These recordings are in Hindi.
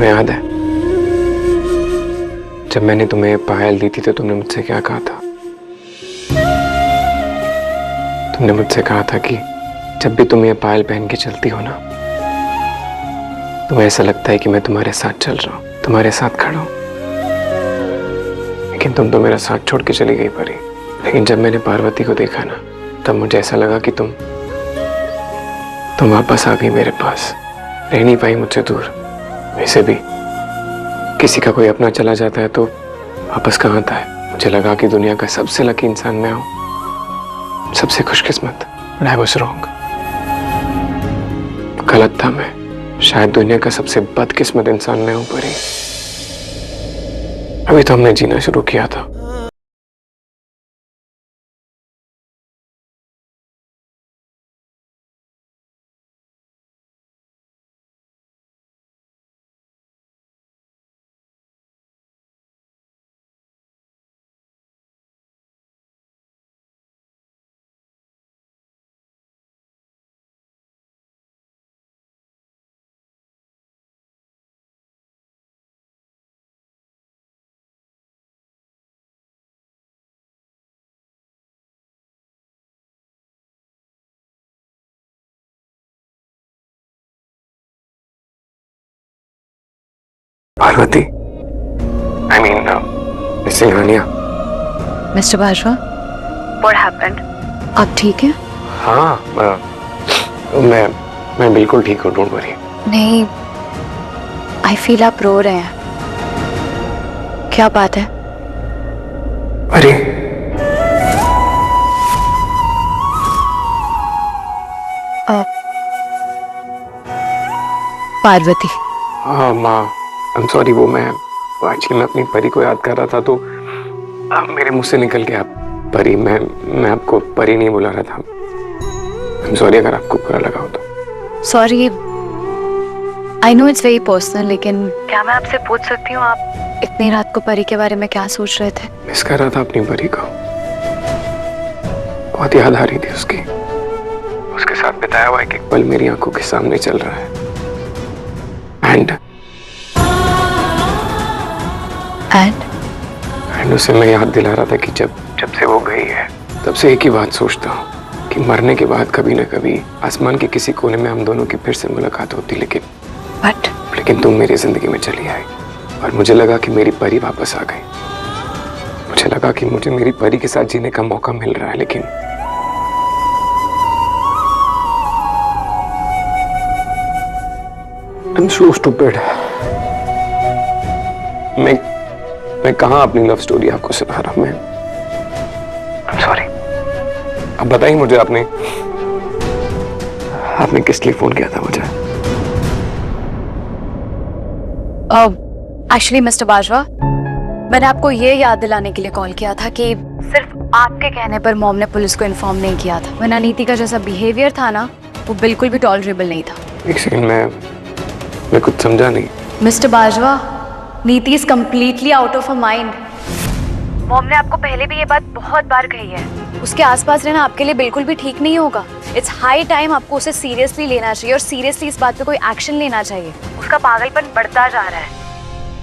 तुम्हें याद है जब मैंने तुम्हें पायल दी थी तो तुमने मुझसे क्या कहा था? तुमने मुझसे कहा था कि जब भी तुम ये पायल पहन के चलती हो ना, तुम्हें ऐसा लगता है कि मैं तुम्हारे साथ चल रहा हूँ, तुम्हारे साथ खड़ा हूँ। लेकिन तुम तो मेरा साथ छोड़ के चली गई परी। लेकिन जब मैंने पार्वती को देखा ना, तब मुझे ऐसा लगा कि तुम वापस आ गई मेरे पास, रह नहीं पाई मुझसे दूर। वैसे भी किसी का कोई अपना चला जाता है तो वापस कहाँ आता है। मुझे लगा कि दुनिया का सबसे लकी इंसान मैं हूँ, सबसे खुशकिस्मत। But I was wrong। गलत था मैं। शायद दुनिया का सबसे बदकिस्मत इंसान मैं हूँ परी। अभी तो हमने जीना शुरू किया था। Parvati, I mean, Singhania. Mister Bajwa, What happened? आप ठीक हैं? हाँ, मैं बिल्कुल ठीक हूँ, डोंट वरी। नहीं, आई फील आप रो रहे हैं। क्या बात है? अरे पार्वती। हाँ माँ, I'm sorry। वो एक्चुअली मैं अपनी परी को याद कर रहा था तो मेरे मुंह से निकल गया परी। मैं आपको परी नहीं बुला रहा था। I'm sorry अगर आपको बुरा लगा हो तो। Sorry, I know it's very personal, लेकिन क्या मैं आपसे पूछ सकती हूँ आप इतनी रात को परी के बारे में क्या सोच रहे थे? मिस कर रहा था अपनी परी को। बहुत याद आ रही थी उसकी। उसके साथ बिताया हुआ एक पल मेरी आंखों के सामने चल रहा है। एंड उसे मैं याद दिला रहा था कि जब से वो गई है तब से एक ही बात सोचता हूँ कि मरने के बाद कभी न कभी आसमान के किसी कोने में हम दोनों की फिर से मुलाकात होती। लेकिन तुम मेरी जिंदगी में चली आई और मुझे लगा कि मेरी परी वापस आ गई। मुझे लगा कि मुझे मेरी परी के साथ जीने का मौका मिल रहा है। लेकिन I'm so stupid। मैं कहाँ अपनी लव स्टोरी आपको सुना रहा हूँ। मैं I'm sorry। अब बताइए मुझे, आपने किस लिए फोन किया था मुझे? एक्चुअली मिस्टर बाजवा, मैंने आपको ये याद दिलाने के लिए कॉल किया था कि सिर्फ आपके कहने पर मॉम ने पुलिस को इन्फॉर्म नहीं किया था, वरना नीति का जैसा बिहेवियर था ना, वो बिल्कुल भी टॉलरेबल नहीं था। एक सेकंड, मैं कुछ समझा नहीं। मिस्टर बाजवा, नीति is completely out of a mind. Mom ने आपको पहले भी ये बात बहुत बार कही है। उसके आसपास रहना आपके लिए बिल्कुल भी ठीक नहीं होगा। इट्स हाई टाइम आपको उसे सीरियसली लेना चाहिए और सीरियसली इस बात पे कोई एक्शन लेना चाहिए। उसका पागलपन बढ़ता जा रहा है।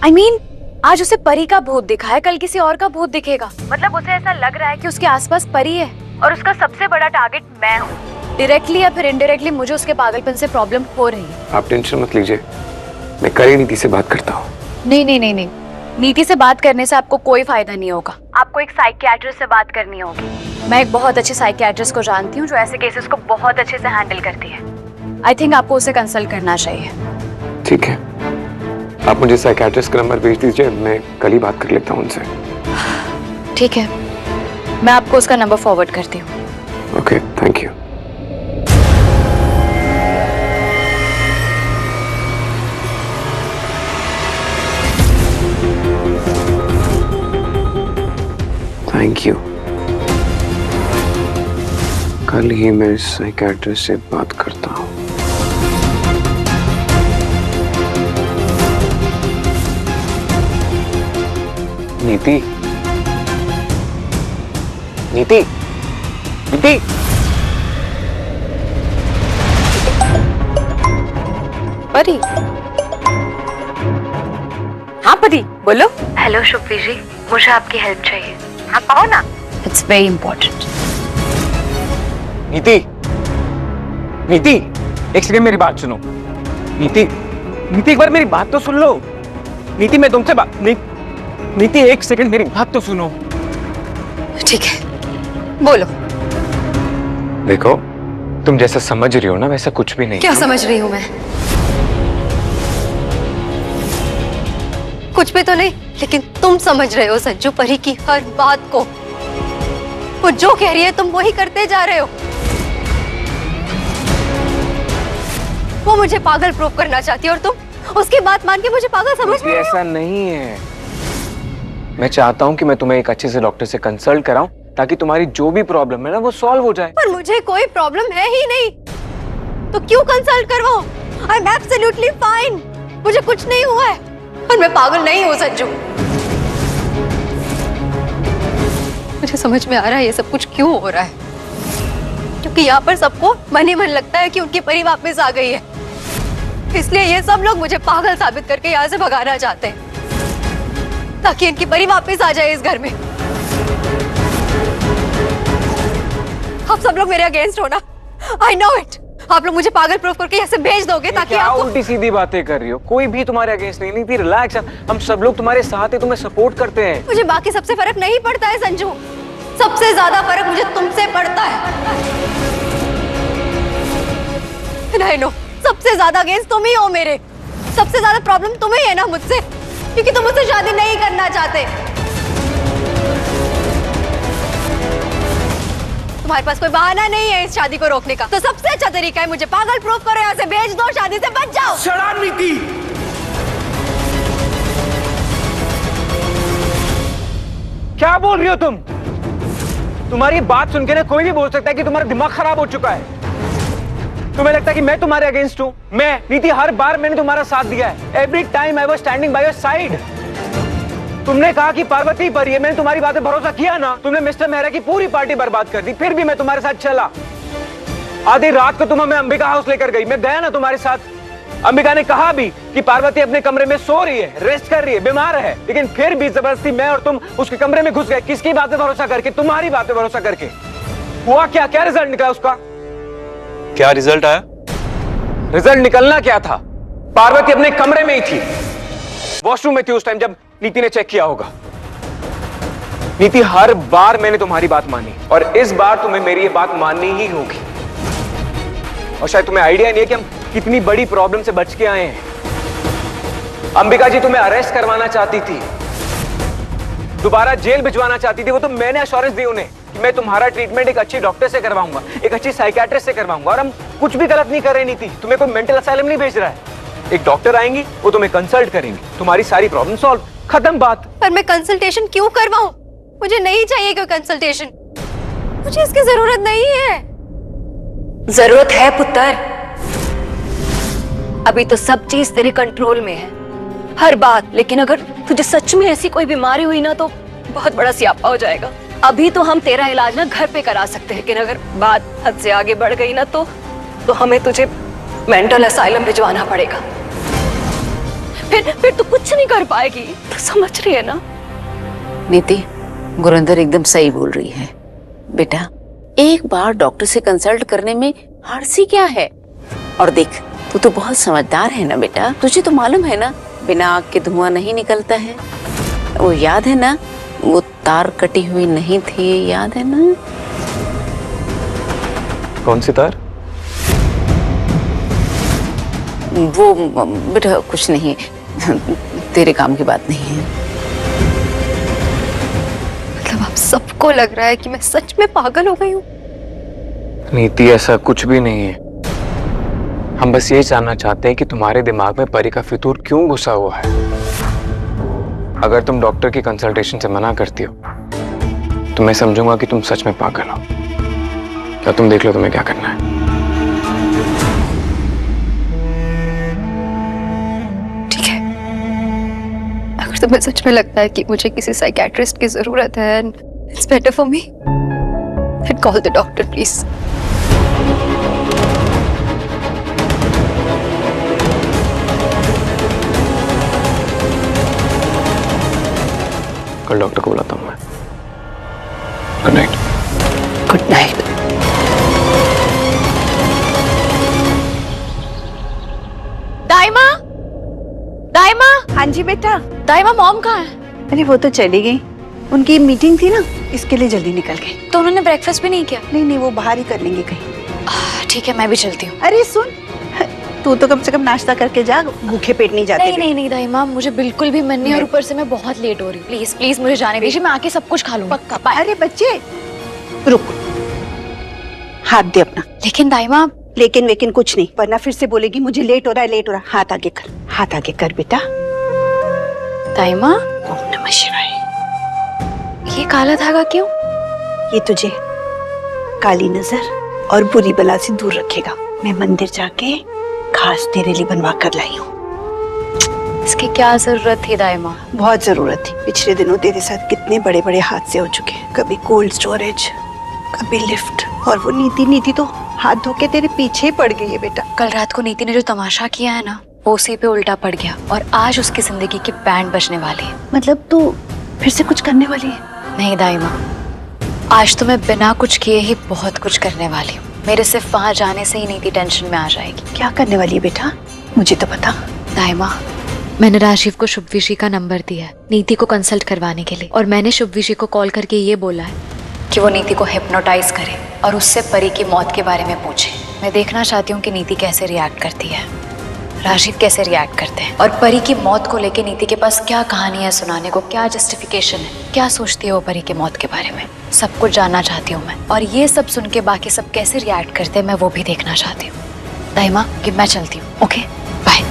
I mean, आज उसे परी का भूत दिखा है, कल किसी और का भूत दिखेगा। मतलब उसे ऐसा लग रहा है कि उसके आसपास परी है और उसका सबसे बड़ा टारगेट मैं हूँ। डायरेक्टली या फिर इनडायरेक्टली मुझे उसके पागलपन से प्रॉब्लम हो रही है। आप टेंशन मत लीजिए, मैं कल ही नीति से बात करता हूँ। नहीं, नीति से बात करने से आपको कोई फायदा नहीं होगा। आपको एक साइकियाट्रिस्ट से बात करनी होगी। मैं एक बहुत अच्छे साइकियाट्रिस्ट को जानती हूँ जो ऐसे केसेस को बहुत अच्छे से हैंडल करती है। आई थिंक आपको उसे कंसल्ट करना चाहिए। ठीक है, आप मुझे साइकियाट्रिस्ट का नंबर भेज दीजिए, मैं कल ही बात कर लेता हूँ उनसे। ठीक है, मैं आपको उसका नंबर फॉरवर्ड करती हूँ। Okay, thank you. Thank you. कल ही मैं साइकियाट्रिस्ट से बात करता हूँ। नीति, नीति, नीति। परी। हाँ पति बोलो। हेलो शुक्वी जी, मुझे आपकी हेल्प चाहिए। हाँ कहो ना। It's very important. नीति, नीति, एक सेकंड मेरी बात सुनो। नीति, नीति एक बार मेरी बात तो सुन लो। नीति मैं तुमसे बात नीति एक सेकंड मेरी बात तो सुनो। ठीक है बोलो। देखो तुम जैसा समझ रही हो ना वैसा कुछ भी नहीं। क्या समझ रही हूँ मैं? कुछ भी तो नहीं, लेकिन तुम समझ रहे हो संजू परी की हर बात को। वो जो कह रही है तुम वही करते जा रहे हो। वो मुझे पागल प्रूव करना चाहती है और तुम उसकी बात मान के मुझे पागल समझ रहे हो। ऐसा नहीं है। मैं चाहता हूँ कि मैं तुम्हें एक अच्छे से डॉक्टर से कंसल्ट कराऊं ताकि तुम्हारी जो भी प्रॉब्लम है ना वो सॉल्व हो जाए। पर मुझे कोई प्रॉब्लम है ही नहीं, तो क्यों कंसल्ट करवाओ? आई एम एब्सोल्युटली फाइन, मुझे कुछ नहीं हुआ है और मैं पागल नहीं हूँ संजू। मुझे समझ में आ रहा है ये सब कुछ क्यों हो रहा है, क्योंकि यहाँ पर सबको मन ही मन लगता है कि उनकी परी वापस आ गई है, इसलिए ये सब लोग मुझे पागल साबित करके यहाँ से भगाना चाहते हैं ताकि इनकी परी वापस आ जाए इस घर में। आप सब लोग मेरे अगेंस्ट हो ना, आई नो इट। आप लोग मुझे पागल प्रूफ करके यहाँ से भेज दोगे ताकि आपको... उल्टी सीधी बातें कर रही हो। कोई भी तुम्हारे अगेंस्ट नहीं थी। रिलैक्स, हम सब लोग तुम्हारे साथ हैं, तुम्हें सपोर्ट करते हैं। मुझे बाकी सबसे फर्क नहीं पड़ता है संजू, सबसे ज्यादा फर्क मुझे तुमसे पड़ता है। नहीं नो, सबसे ज्यादा अगेंस्ट तुम ही हो मेरे। सबसे ज्यादा प्रॉब्लम तुम्हें है ना मुझसे, क्योंकि तुम मुझसे शादी नहीं करना चाहते। तुम्हारे पास कोई बहाना नहीं है इस शादी को रोकने का, तो सबसे अच्छा तरीका है मुझे पागल प्रूफ करो, यहाँ से भेज दो, शादी से बच जाओ। शराब नीति, क्या बोल रही हो तुम? तुम्हारी बात सुन के ना कोई भी बोल सकता है कि तुम्हारा दिमाग खराब हो चुका है। तुम्हें लगता है कि मैं तुम्हारे अगेंस्ट हूं? मैं नीति, हर बार मैंने तुम्हारा साथ दिया है। Every time I was standing by your side. तुमने कहा कि पार्वती परी है, मैंने तुम्हारी बातें भरोसा किया ना। तुमने मिस्टर मेहरा की पूरी पार्टी बर्बाद कर दी, फिर भी मैं तुम्हारे साथ चला। आधी रात को तुम हमें अंबिका हाउस लेकर गई, मैं गया ना तुम्हारे साथ। अंबिका ने कहा भी कि पार्वती अपने कमरे में सो रही है, रेस्ट कर रही है, बीमार है, लेकिन फिर भी जबरदस्ती मैं और तुम उसके कमरे में घुस गए। किसकी बातें भरोसा करके? तुम्हारी बातें भरोसा करके। हुआ क्या? क्या रिजल्ट निकला उसका? क्या रिजल्ट आया? रिजल्ट निकलना क्या था? पार्वती अपने कमरे में ही थी, वॉशरूम में थी उस टाइम जब नीति ने चेक किया होगा। नीति, हर बार मैंने तुम्हारी बात मानी और इस बार तुम्हें मेरी ये बात माननी ही होगी। और शायद तुम्हें आइडिया नहीं है कि हम कितनी बड़ी प्रॉब्लम से बच के आए हैं। अंबिका जी तुम्हें अरेस्ट करवाना चाहती थी, दोबारा जेल भिजवाना चाहती थी। वो तो मैंने एश्योरेंस दी उन्हें कि मैं तुम्हारा ट्रीटमेंट एक अच्छी डॉक्टर से करवाऊंगा, एक अच्छी साइकियाट्रिस्ट से करवाऊंगा। और हम कुछ भी गलत नहीं कर रहे नीति, तुम्हें कोई मेंटल असाइलम नहीं भेज रहा है। एक डॉक्टर आएंगी, वो तुम्हें कंसल्ट करेंगे, तुम्हारी सारी प्रॉब्लम सॉल्व, खत्म बात। पर मैं कंसल्टेशन क्यों करवाऊं? मुझे नहीं चाहिए कोई कंसल्टेशन, मुझे इसकी जरूरत नहीं है। जरूरत है पुत्र, अभी तो सब चीज तेरे कंट्रोल में है, हर बात। लेकिन अगर तुझे सच में ऐसी कोई बीमारी हुई ना तो बहुत बड़ा सियापा हो जाएगा। अभी तो हम तेरा इलाज ना घर पे करा सकते हैं, लेकिन अगर बात हद से आगे बढ़ गई ना तो हमें तुझे मेंटल असाइलम भिजवाना पड़ेगा। फिर तू कुछ नहीं कर पाएगी, तो समझ रही है ना? नीति, गुरिंदर एकदम सही बोल रही है बेटा। एक बार डॉक्टर से कंसल्ट करने में हर्षी क्या है? और देख, तू तो बहुत समझदार है ना बेटा, तुझे तो मालूम है ना बिना आग के धुआं नहीं निकलता है। वो याद है ना, वो तार कटी हुई नहीं थी, याद है ना? कौन सी तार? वो बेटा कुछ नहीं, तेरे काम की बात नहीं है। मतलब आप सबको लग रहा है कि मैं सच में पागल हो गई हूँ? नीति, ऐसा कुछ भी नहीं है। हम बस ये जानना चाहते हैं कि तुम्हारे दिमाग में परी का फितूर क्यों घुसा हुआ है। अगर तुम डॉक्टर की कंसल्टेशन से मना करती हो तो मैं समझूंगा कि तुम सच में पागल हो। क्या तुम देख लो तुम्हें क्या करना है। ठीक है, अगर तुम्हें सच में लगता है कि मुझे किसी साइकियाट्रिस्ट की जरूरत है, it's better for me, then call the doctor please. कल डॉक्टर को बुलाता हूँ मैं। Good night. Good night. दाइमा, दाइमा, हाँ जी बेटा। दाइमा मॉम कहाँ है? अरे वो तो चली गई, उनकी मीटिंग थी ना, इसके लिए जल्दी निकल गई। तो उन्होंने ब्रेकफास्ट भी नहीं किया? नहीं नहीं, वो बाहर ही कर लेंगे कहीं। ठीक है, मैं भी चलती हूँ। अरे सुन, तू तो कम से कम नाश्ता करके जा, भूखे पेट नहीं जाते। नहीं नहीं नहीं दाइमा, मुझे बिल्कुल भी मन नहीं, और ऊपर से मैं बहुत लेट हो रही हूँ। प्लीज प्लीज मुझे जाने दीजिए, मैं आके सब कुछ खा लूंगी। पक्का। बाय। अरे बच्चे रुक, हाथ दे अपना। लेकिन दाइमा, लेकिन वेकिन कुछ नहीं, वरना फिर से बोलेगी मुझे लेट हो रहा है, लेट हो रहा है। हाथ आगे कर, हाथ आगे कर बेटा। दाइमा, ओम नमः शिवाय। ये काला धागा क्यों? ये तुझे काली नजर और बुरी बला से दूर रखेगा। मैं मंदिर जाके खास तेरे लिए बनवा कर लाई हूँ। इसकी क्या जरूरत थी दाइमा? बहुत जरूरत थी। पिछले दिनों तेरे साथ कितने बड़े बड़े हादसे हो चुके हैं, कभी कोल्ड स्टोरेज, कभी लिफ्ट, और वो नीति तो हाथ धो के तेरे पीछे पड़ गई है बेटा। कल रात को नीति ने जो तमाशा किया है ना, वो उसी पे उल्टा पड़ गया, और आज उसकी जिंदगी की बैंड बजने वाली है। मतलब तू फिर से कुछ करने वाली है? नहीं दाइमा, आज तो मैं बिना कुछ किए ही बहुत कुछ करने वाली हूँ। मेरे सिर्फ वहां जाने से ही नीति टेंशन में आ जाएगी। क्या करने वाली है बेटा, मुझे तो बता। दाइमा, मैंने राजीव को शुभविशी का नंबर दिया है नीति को कंसल्ट करवाने के लिए, और मैंने शुभविशी को कॉल करके ये बोला है कि वो नीति को हिप्नोटाइज करे और उससे परी की मौत के बारे में पूछे। मैं देखना चाहती हूँ कि नीति कैसे रिएक्ट करती है, राजीव कैसे रिएक्ट करते हैं, और परी की मौत को लेके नीति के पास क्या कहानी है सुनाने को, क्या जस्टिफिकेशन है, क्या सोचती है वो परी की मौत के बारे में। सब कुछ जानना चाहती हूँ मैं, और ये सब सुन के बाकी सब कैसे रिएक्ट करते हैं मैं वो भी देखना चाहती हूँ। दाइमा, कि मैं चलती हूँ। Okay, bye.